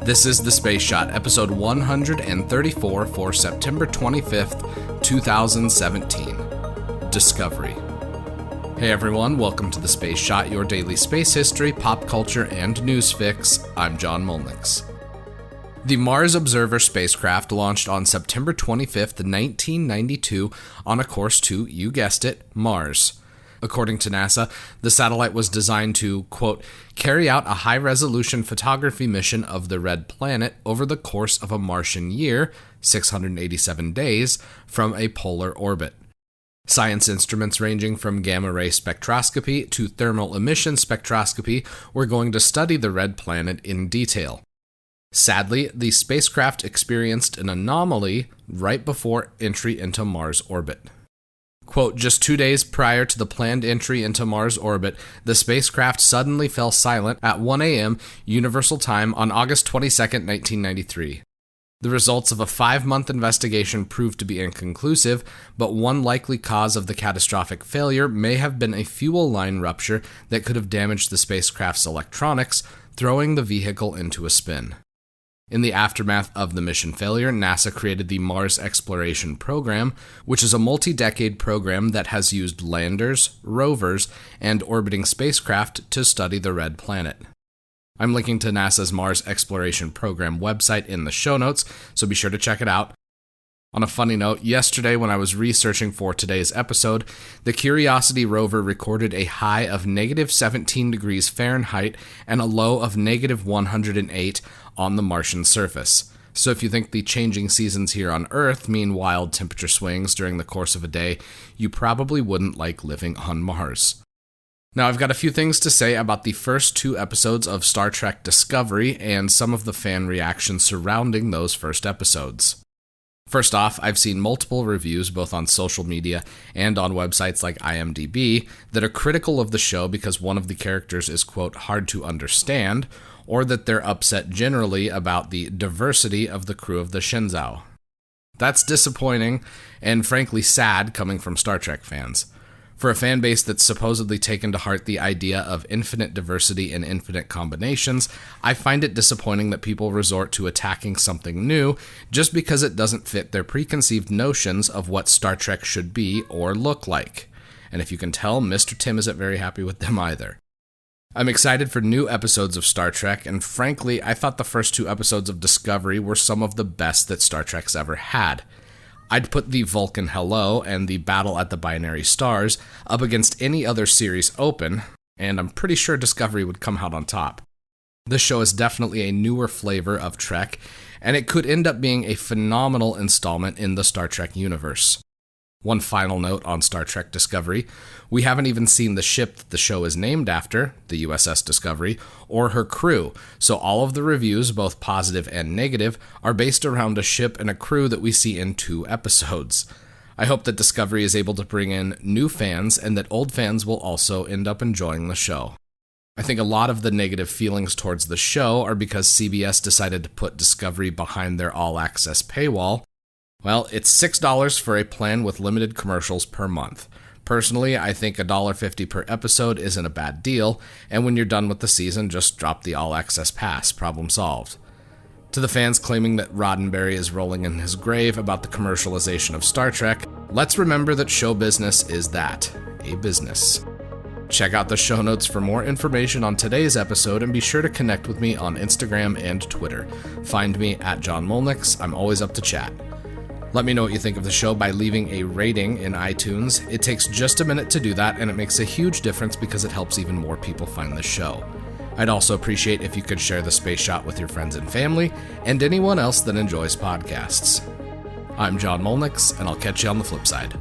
This is The Space Shot, episode 134 for September 25th, 2017. Discovery. Hey everyone, welcome to The Space Shot, your daily space history, pop culture, and news fix. I'm John Molnix. The Mars Observer spacecraft launched on September 25th, 1992 on a course to, you guessed it, Mars. According to NASA, the satellite was designed to, quote, carry out a high-resolution photography mission of the red planet over the course of a Martian year, 687 days, from a polar orbit. Science instruments ranging from gamma-ray spectroscopy to thermal emission spectroscopy were going to study the red planet in detail. Sadly, the spacecraft experienced an anomaly right before entry into Mars orbit. Quote, just 2 days prior to the planned entry into Mars orbit, the spacecraft suddenly fell silent at 1 a.m. Universal Time on August 22, 1993. The results of a 5-month investigation proved to be inconclusive, but one likely cause of the catastrophic failure may have been a fuel line rupture that could have damaged the spacecraft's electronics, throwing the vehicle into a spin. In the aftermath of the mission failure, NASA created the Mars Exploration Program, which is a multi-decade program that has used landers, rovers, and orbiting spacecraft to study the red planet. I'm linking to NASA's Mars Exploration Program website in the show notes, so be sure to check it out. On a funny note, yesterday when I was researching for today's episode, the Curiosity rover recorded a high of negative 17 degrees Fahrenheit and a low of negative 108 on the Martian surface. So if you think the changing seasons here on Earth mean wild temperature swings during the course of a day, you probably wouldn't like living on Mars. Now, I've got a few things to say about the first 2 episodes of Star Trek Discovery and some of the fan reactions surrounding those first episodes. First off, I've seen multiple reviews both on social media and on websites like IMDb that are critical of the show because one of the characters is, quote, hard to understand, or that they're upset generally about the diversity of the crew of the Shenzhou. That's disappointing and frankly sad coming from Star Trek fans. For a fan base that's supposedly taken to heart the idea of infinite diversity and infinite combinations, I find it disappointing that people resort to attacking something new just because it doesn't fit their preconceived notions of what Star Trek should be or look like. And if you can tell, Mr. Tim isn't very happy with them either. I'm excited for new episodes of Star Trek, and frankly, I thought the first 2 episodes of Discovery were some of the best that Star Trek's ever had. I'd put the Vulcan Hello and the Battle at the Binary Stars up against any other series open, and I'm pretty sure Discovery would come out on top. This show is definitely a newer flavor of Trek, and it could end up being a phenomenal installment in the Star Trek universe. One final note on Star Trek Discovery, we haven't even seen the ship that the show is named after, the USS Discovery, or her crew, so all of the reviews, both positive and negative, are based around a ship and a crew that we see in 2 episodes. I hope that Discovery is able to bring in new fans and that old fans will also end up enjoying the show. I think a lot of the negative feelings towards the show are because CBS decided to put Discovery behind their all-access paywall. Well, it's $6 for a plan with limited commercials per month. Personally, I think $1.50 per episode isn't a bad deal, and when you're done with the season, just drop the all-access pass. Problem solved. To the fans claiming that Roddenberry is rolling in his grave about the commercialization of Star Trek, let's remember that show business is that, a business. Check out the show notes for more information on today's episode, and be sure to connect with me on Instagram and Twitter. Find me at John Molnix. I'm always up to chat. Let me know what you think of the show by leaving a rating in iTunes. It takes just a minute to do that, and it makes a huge difference because it helps even more people find the show. I'd also appreciate if you could share the Space Shot with your friends and family, and anyone else that enjoys podcasts. I'm John Molnix, and I'll catch you on the flip side.